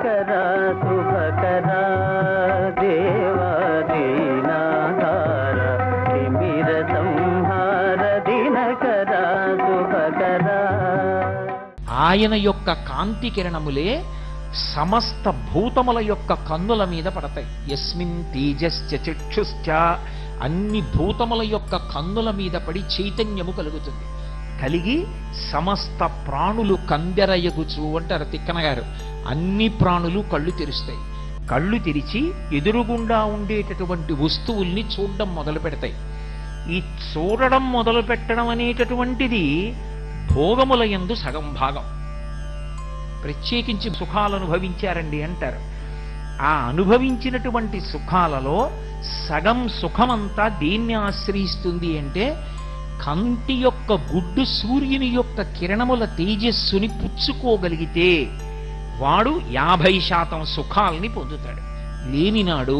కరా శుభకరా దేవా దీనాధార తిమిర సంహార దినకరా శుభకరా. ఆయన యొక్క కాంతి కిరణములే సమస్త భూతముల యొక్క కన్నుల మీద పడతాయి. యస్మిన్ తేజశ్చ చక్షుశ్చ, అన్ని భూతముల యొక్క కన్నుల మీద పడి చైతన్యము కలుగుతుంది. కలిగి సమస్త ప్రాణులు కందెరయగుచు అంటారు తిక్కన గారు. అన్ని ప్రాణులు కళ్ళు తెరుస్తాయి. కళ్ళు తెరిచి ఎదురుగుండా ఉండేటటువంటి వస్తువుల్ని చూడడం మొదలు పెడతాయి. ఈ చూడడం మొదలు పెట్టడం అనేటటువంటిది భోగముల యందు సగం భాగం. ప్రత్యేకించి సుఖాలు అనుభవించారండి అంటారు. ఆ అనుభవించినటువంటి సుఖాలలో సగం సుఖమంతా దేన్ని ఆశ్రయిస్తుంది అంటే కంటి యొక్క గుడ్డు సూర్యుని యొక్క కిరణముల తేజస్సుని పుచ్చుకోగలిగితే వాడు 50% సుఖాల్ని పొందుతాడు. లేనినాడు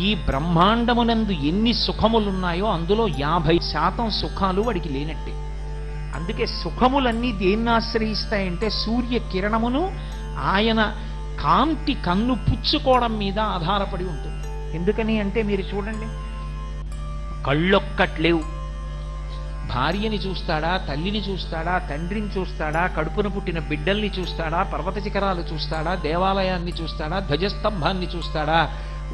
ఈ బ్రహ్మాండమునందు ఎన్ని సుఖములున్నాయో అందులో 50% సుఖాలు వాడికి లేనట్టే. అందుకే సుఖములన్నీ దేన్ని ఆశ్రయిస్తాయంటే సూర్య కిరణమును ఆయన కాంతి కన్ను పుచ్చుకోవడం మీద ఆధారపడి ఉంటుంది. ఎందుకని అంటే మీరు చూడండి, కళ్ళొక్కట్లేవు. భార్యని చూస్తాడా, తల్లిని చూస్తాడా, తండ్రిని చూస్తాడా, కడుపున పుట్టిన బిడ్డల్ని చూస్తాడా, పర్వత శిఖరాలు చూస్తాడా, దేవాలయాన్ని చూస్తాడా, ధ్వజస్తంభాన్ని చూస్తాడా,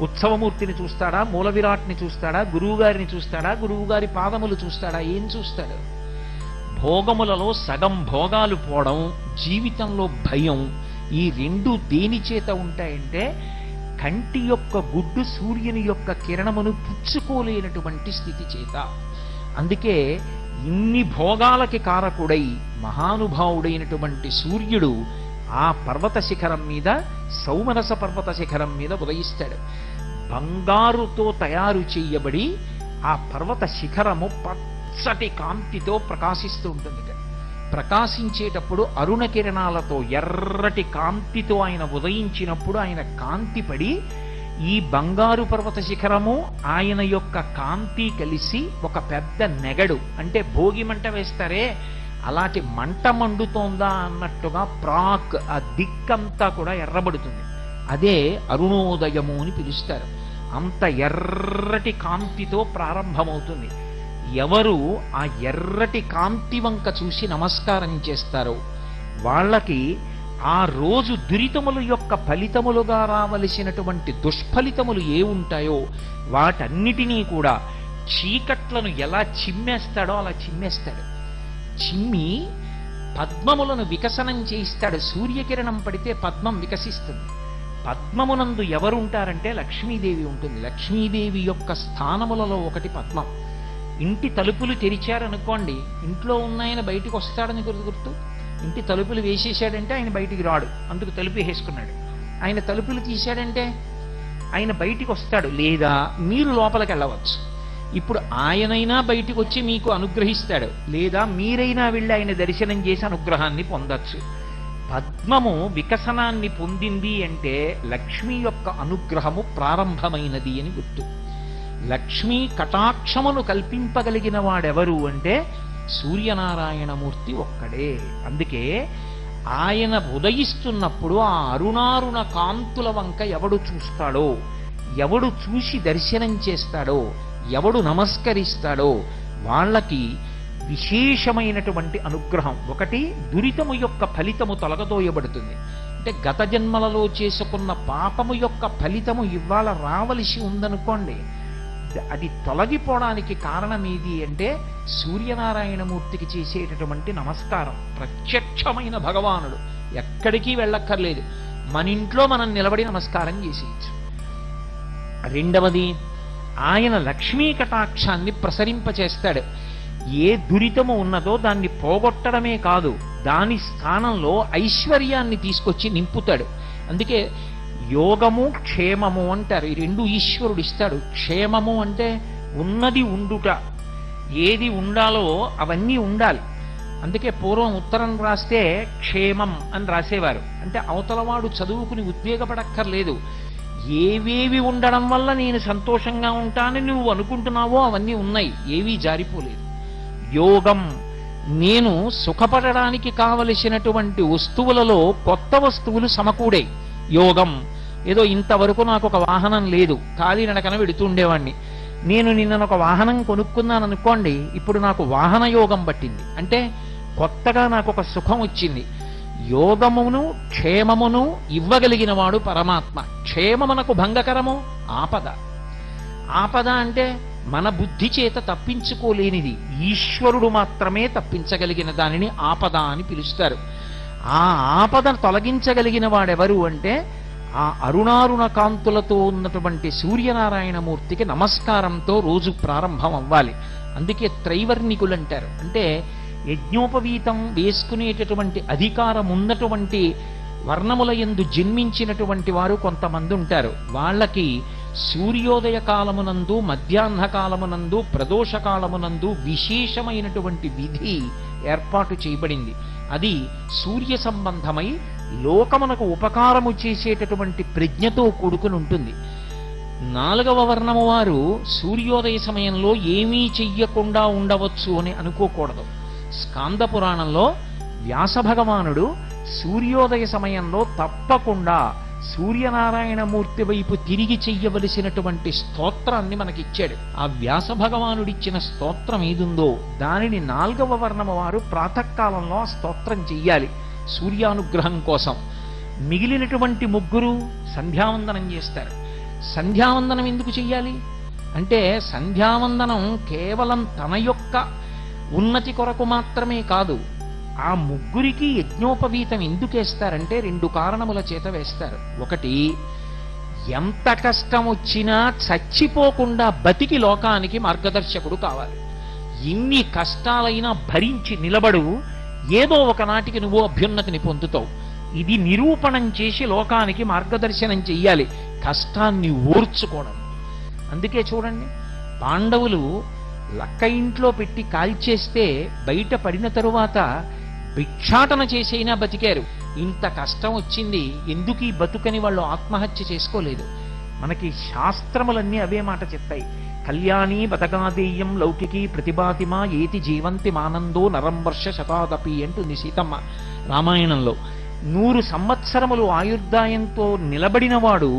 ఉత్సవమూర్తిని చూస్తాడా, మూల విరాట్ని చూస్తాడా, గురువుగారిని చూస్తాడా, గురువుగారి పాదములు చూస్తాడా? ఏం చూస్తాడు? భోగములలో సగం భోగాలు పోవడం, జీవితంలో భయం, ఈ రెండు దేని చేత ఉంటాయంటే కంటి యొక్క గుడ్డు సూర్యుని యొక్క కిరణమును పుచ్చుకోలేనటువంటి స్థితి చేత. అందుకే ఇన్ని భోగాలకి కారకుడై మహానుభావుడైనటువంటి సూర్యుడు ఆ పర్వత శిఖరం మీద, సౌమనస పర్వత శిఖరం మీద ఉదయిస్తాడు. బంగారుతో తయారు చేయబడి ఆ పర్వత శిఖరము పచ్చటి కాంతితో ప్రకాశిస్తూ ఉంటుంది. ప్రకాశించేటప్పుడు అరుణ కిరణాలతో ఎర్రటి కాంతితో ఆయన ఉదయించినప్పుడు ఆయన కాంతి పడి ఈ బంగారు పర్వత శిఖరము ఆయన యొక్క కాంతి కలిసి ఒక పెద్ద నెగడు, అంటే భోగి మంట వేస్తారే అలాంటి మంట మండుతోందా అన్నట్టుగా ప్రాక్ ఆ దిక్కంతా కూడా ఎర్రబడుతుంది. అదే అరుణోదయము అని పిలుస్తారు. అంత ఎర్రటి కాంతితో ప్రారంభమవుతుంది. ఎవరు ఆ ఎర్రటి కాంతి వంక చూసి నమస్కారం చేస్తారో వాళ్ళకి ఆ రోజు దురితముల యొక్క ఫలితములుగా రావలసినటువంటి దుష్ఫలితములు ఏ ఉంటాయో వాటన్నిటినీ కూడా చీకట్లను ఎలా చిమ్మేస్తాడో అలా చిమ్మేస్తాడు. చిమ్మి పద్మములను వికసనం చేయిస్తాడు. సూర్యకిరణం పడితే పద్మం వికసిస్తుంది. పద్మమునందు ఎవరుంటారంటే లక్ష్మీదేవి ఉంటుంది. లక్ష్మీదేవి యొక్క స్థానములలో ఒకటి పద్మం. ఇంటి తలుపులు తెరిచారనుకోండి, ఇంట్లో ఉన్నాయన బయటికి వస్తాడని గుర్తు. ఇంటి తలుపులు వేసేసాడంటే ఆయన బయటికి రాడు, అందుకు తలుపు వేసుకున్నాడు. ఆయన తలుపులు తీశాడంటే ఆయన బయటికి వస్తాడు, లేదా మీరు లోపలికి వెళ్ళవచ్చు. ఇప్పుడు ఆయనైనా బయటికి వచ్చి మీకు అనుగ్రహిస్తాడు, లేదా మీరైనా వెళ్ళి ఆయన దర్శనం చేసి అనుగ్రహాన్ని పొందొచ్చు. పద్మము వికసనాన్ని పొందింది అంటే లక్ష్మి యొక్క అనుగ్రహము ప్రారంభమైనది అని గుర్తు. లక్ష్మీ కటాక్షమును కల్పింపగలిగిన వాడెవరు అంటే సూర్యనారాయణమూర్తి ఒక్కడే. అందుకే ఆయన ఉదయిస్తున్నప్పుడు ఆ అరుణారుణ కాంతుల వంక ఎవడు చూస్తాడో, ఎవడు చూసి దర్శనం చేస్తాడో, ఎవడు నమస్కరిస్తాడో వాళ్ళకి విశేషమైనటువంటి అనుగ్రహం. ఒకటి, దురితము యొక్క ఫలితము తొలగదోయబడుతుంది. అంటే గత జన్మలలో చేసుకున్న పాపము యొక్క ఫలితము ఇవాళ రావలసి ఉందనుకోండి, అది తొలగిపోవడానికి కారణం ఏది అంటే సూర్యనారాయణమూర్తికి చేసేటటువంటి నమస్కారం. ప్రత్యక్షమైన భగవానుడు, ఎక్కడికి వెళ్ళక్కర్లేదు, మన ఇంట్లో మనం నిలబడి నమస్కారం చేసేయచ్చు. రెండవది, ఆయన లక్ష్మీ కటాక్షాన్ని ప్రసరింపచేస్తాడు. ఏ దురితము ఉన్నదో దాన్ని పోగొట్టడమే కాదు, దాని స్థానంలో ఐశ్వర్యాన్ని తీసుకొచ్చి నింపుతాడు. అందుకే యోగము క్షేమము అంటారు. ఈ రెండు ఈశ్వరుడు ఇస్తాడు. క్షేమము అంటే ఉన్నది ఉండుట, ఏది ఉండాలో అవన్నీ ఉండాలి. అందుకే పూర్వం ఉత్తరం రాస్తే క్షేమం అని రాసేవారు. అంటే అవతలవాడు చదువుకుని ఉద్వేగపడక్కర్లేదు, ఏవేవి ఉండడం వల్ల నేను సంతోషంగా ఉంటానని నువ్వు అనుకుంటున్నావో అవన్నీ ఉన్నాయి, ఏవీ జారిపోలేదు. యోగం, నేను సుఖపడడానికి కావలసినటువంటి వస్తువులలో కొత్త వస్తువులు సమకూడే, యోగం. ఏదో ఇంతవరకు నాకు ఒక వాహనం లేదు, కాలినడకన వెడుతూ ఉండేవాడిని. నేను నిన్న ఒక వాహనం కొనుక్కున్నాను అనుకోండి, ఇప్పుడు నాకు వాహన యోగం పట్టింది. అంటే కొత్తగా నాకు ఒక సుఖం వచ్చింది. యోగమును క్షేమమును ఇవ్వగలిగిన వాడు పరమాత్మ. క్షేమమునకు భంగకరము ఆపద. ఆపద అంటే మన బుద్ధి చేత తప్పించుకోలేనిది, ఈశ్వరుడు మాత్రమే తప్పించగలిగిన దానిని ఆపద అని పిలుస్తారు. ఆ ఆపదను తొలగించగలిగిన వాడెవరు అంటే ఆ అరుణారుణ కాంతులతో ఉన్నటువంటి సూర్యనారాయణమూర్తికి నమస్కారంతో రోజు ప్రారంభం అవ్వాలి. అందుకే త్రైవర్ణికులు అంటారు. అంటే యజ్ఞోపవీతం వేసుకునేటటువంటి అధికారం ఉన్నటువంటి వర్ణముల యందు జన్మించినటువంటి వారు కొంతమంది ఉంటారు. వాళ్ళకి సూర్యోదయ కాలమునందు, మధ్యాహ్న కాలమునందు, ప్రదోష కాలమునందు విశేషమైనటువంటి విధి ఏర్పాటు చేయబడింది. అది సూర్య సంబంధమై లోకమునకు ఉపకారము చేసేటటువంటి ప్రజ్ఞతో కూడుకుని ఉంటుంది. 4వ వర్ణము వారు సూర్యోదయ సమయంలో ఏమీ చెయ్యకుండా ఉండవచ్చు అని అనుకోకూడదు. స్కాంద పురాణంలో వ్యాస భగవానుడు సూర్యోదయ సమయంలో తప్పకుండా సూర్యనారాయణమూర్తి వైపు తిరిగి చెయ్యవలసినటువంటి స్తోత్రాన్ని మనకిచ్చాడు. ఆ వ్యాస భగవానుడిచ్చిన స్తోత్రం ఏదుందో దానిని 4వ వర్ణము వారు ప్రాతకాలంలో ఆ స్తోత్రం చెయ్యాలి సూర్యానుగ్రహం కోసం. మిగిలినటువంటి ముగ్గురు సంధ్యావందనం చేస్తారు. సంధ్యావందనం ఎందుకు చెయ్యాలి అంటే సంధ్యావందనం కేవలం తన యొక్క ఉన్నతి కొరకు మాత్రమే కాదు. ఆ ముగ్గురికి యజ్ఞోపవీతం ఎందుకు వేస్తారంటే 2 కారణముల చేత వేస్తారు. ఒకటి, ఎంత కష్టం వచ్చినా చచ్చిపోకుండా బతికి లోకానికి మార్గదర్శకుడు కావాలి. ఎన్ని కష్టాలైనా భరించి నిలబడు, ఏదో ఒకనాటికి నువ్వు అభ్యున్నతిని పొందుతావు. ఇది నిరూపణం చేసి లోకానికి మార్గదర్శనం చెయ్యాలి, కష్టాన్ని ఓర్చుకోవడం. అందుకే చూడండి, పాండవులు లక్క ఇంట్లో పెట్టి కాల్చేస్తే బయట పడిన తరువాత భిక్షాటన చేసైనా బతికారు. ఇంత కష్టం వచ్చింది, ఎందుకు ఈ బతుకని వాళ్ళు ఆత్మహత్య చేసుకోలేదు. మనకి శాస్త్రములన్నీ అవే మాట చెప్తాయి. కళ్యాణి బతగాదేయం లౌకికి ప్రతిభాతిమా ఏతి జీవంతి మానందో నరం వర్ష శతాదపి అంటుంది సీతమ్మ రామాయణంలో. 100 సంవత్సరములు ఆయుర్దాయంతో నిలబడినవాడు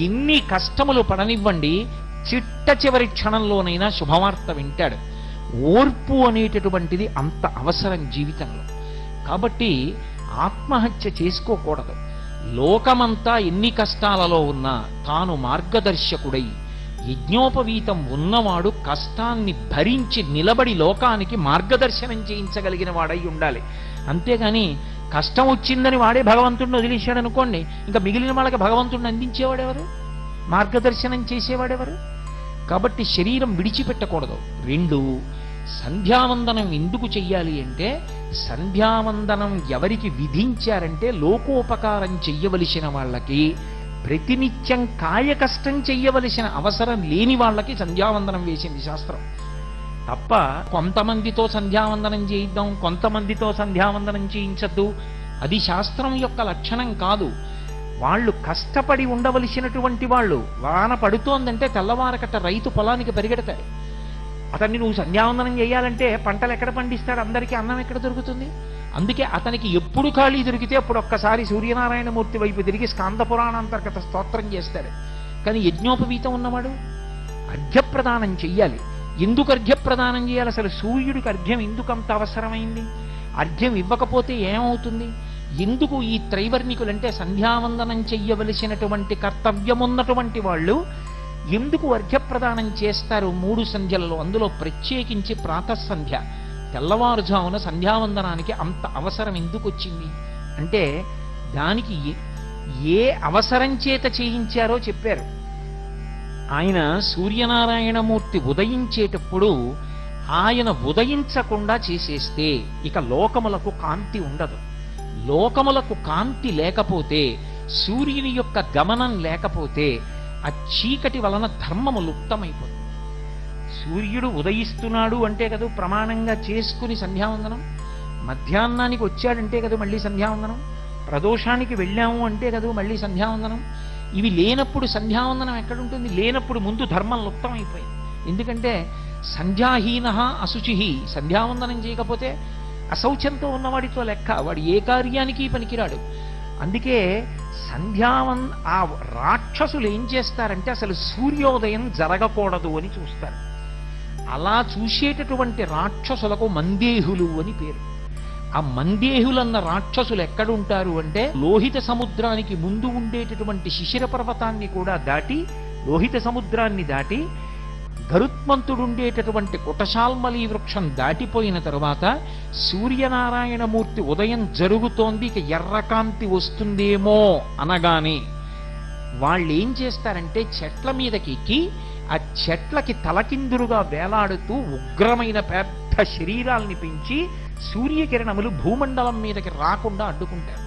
ఎన్ని కష్టములు పడనివ్వండి, చిట్ట చివరి క్షణంలోనైనా శుభవార్త వింటాడు. ఓర్పు అనేటటువంటిది అంత అవసరం జీవితంలో. కాబట్టి ఆత్మహత్య చేసుకోకూడదు. లోకమంతా ఎన్ని కష్టాలలో ఉన్నా తాను మార్గదర్శకుడై యజ్ఞోపవీతం ఉన్నవాడు కష్టాన్ని భరించి నిలబడి లోకానికి మార్గదర్శనం చేయించగలిగిన వాడై ఉండాలి. అంతేగాని కష్టం వచ్చిందని వాడే భగవంతుడిని వదిలేశాడు అనుకోండి, ఇంకా మిగిలిన వాళ్ళకి భగవంతుడిని అందించేవాడెవరు, మార్గదర్శనం చేసేవాడెవరు? కాబట్టి శరీరం విడిచిపెట్టకూడదు. 2, సంధ్యావందనం ఎందుకు చెయ్యాలి అంటే సంధ్యావందనం ఎవరికి విధించారంటే లోకోపకారం చెయ్యవలసిన వాళ్ళకి, ప్రతినిత్యం కాయ కష్టం చెయ్యవలసిన అవసరం లేని వాళ్ళకి సంధ్యావందనం వేసింది శాస్త్రం. తప్ప కొంతమందితో సంధ్యావందనం చేయిద్దాం, కొంతమందితో సంధ్యావందనం చేయించద్దు, అది శాస్త్రం యొక్క లక్షణం కాదు. వాళ్ళు కష్టపడి ఉండవలసినటువంటి వాళ్ళు. వాన పడుతోందంటే తెల్లవారకట్ట రైతు పొలానికి పరిగెడతాడు. అతన్ని నువ్వు సంధ్యావందనం చేయాలంటే పంటలు ఎక్కడ పండిస్తాడు, అందరికీ అన్నం ఎక్కడ దొరుకుతుంది? అందుకే అతనికి ఎప్పుడు ఖాళీ దొరికితే అప్పుడు ఒక్కసారి సూర్యనారాయణమూర్తి వైపు తిరిగి స్కాంద పురాణాంతర్గత స్తోత్రం చేస్తాడు. కానీ యజ్ఞోపవీతం ఉన్నవాడు అర్ఘ్యప్రదానం చెయ్యాలి. ఎందుకు అర్ఘ్యప్రదానం చేయాలి? అసలు సూర్యుడికి అర్ఘ్యం ఎందుకు అంత అవసరమైంది? అర్ఘ్యం ఇవ్వకపోతే ఏమవుతుంది? ఎందుకు ఈ త్రైవర్ణికులంటే సంధ్యావందనం చెయ్యవలసినటువంటి కర్తవ్యమున్నటువంటి వాళ్ళు ఎందుకు అర్ఘ్యప్రదానం చేస్తారు 3 సంధ్యలలో? అందులో ప్రత్యేకించి ప్రాతఃసంధ్య, తెల్లవారుజామున సంధ్యావందనానికి అంత అవసరం ఎందుకు వచ్చింది అంటే దానికి ఏ అవసరం చేత చేయించారో చెప్పారు. ఆయన సూర్యనారాయణమూర్తి ఉదయించేటప్పుడు ఆయన ఉదయించకుండా చేసేస్తే ఇక లోకములకు కాంతి ఉండదు. లోకములకు కాంతి లేకపోతే, సూర్యుని యొక్క గమనం లేకపోతే ఆ చీకటి వలన ధర్మము లుప్తమైపోతుంది. సూర్యుడు ఉదయిస్తున్నాడు అంటే కదా ప్రమాణంగా చేసుకుని సంధ్యావందనం, మధ్యాహ్నానికి వచ్చాడంటే కదా మళ్ళీ సంధ్యావందనం, ప్రదోషానికి వెళ్ళాము అంటే కదా మళ్ళీ సంధ్యావందనం. ఇవి లేనప్పుడు సంధ్యావందనం ఎక్కడుంటుంది? లేనప్పుడు ముందు ధర్మం లుప్తమైపోయింది. ఎందుకంటే సంధ్యాహీన అశుచి, సంధ్యావందనం చేయకపోతే అశౌచంతో ఉన్నవాడితో లెక్క, వాడు ఏ కార్యానికి పనికిరాడు. అందుకే ఆ రాక్షసులు ఏం చేస్తారంటే అసలు సూర్యోదయం జరగకూడదు అని చూస్తారు. అలా చూసేటటువంటి రాక్షసులకు మందేహులు అని పేరు. ఆ మందేహులన్న రాక్షసులు ఎక్కడుంటారు అంటే లోహిత సముద్రానికి ముందు ఉండేటటువంటి శిశిర పర్వతాన్ని కూడా దాటి, లోహిత సముద్రాన్ని దాటి గరుత్మంతుడుండేటటువంటి కుటశాల్మలి వృక్షం దాటిపోయిన తరువాత సూర్యనారాయణమూర్తి ఉదయం జరుగుతోంది, ఇక ఎర్రకాంతి వస్తుందేమో అనగానే వాళ్ళు ఏం చేస్తారంటే చెట్ల మీదకి ఎక్కి ఆ చెట్లకి తలకిందులుగా వేలాడుతూ ఉగ్రమైన పెద్ద శరీరాల్ని పెంచి సూర్యకిరణములు భూమండలం మీదకి రాకుండా అడ్డుకుంటారు.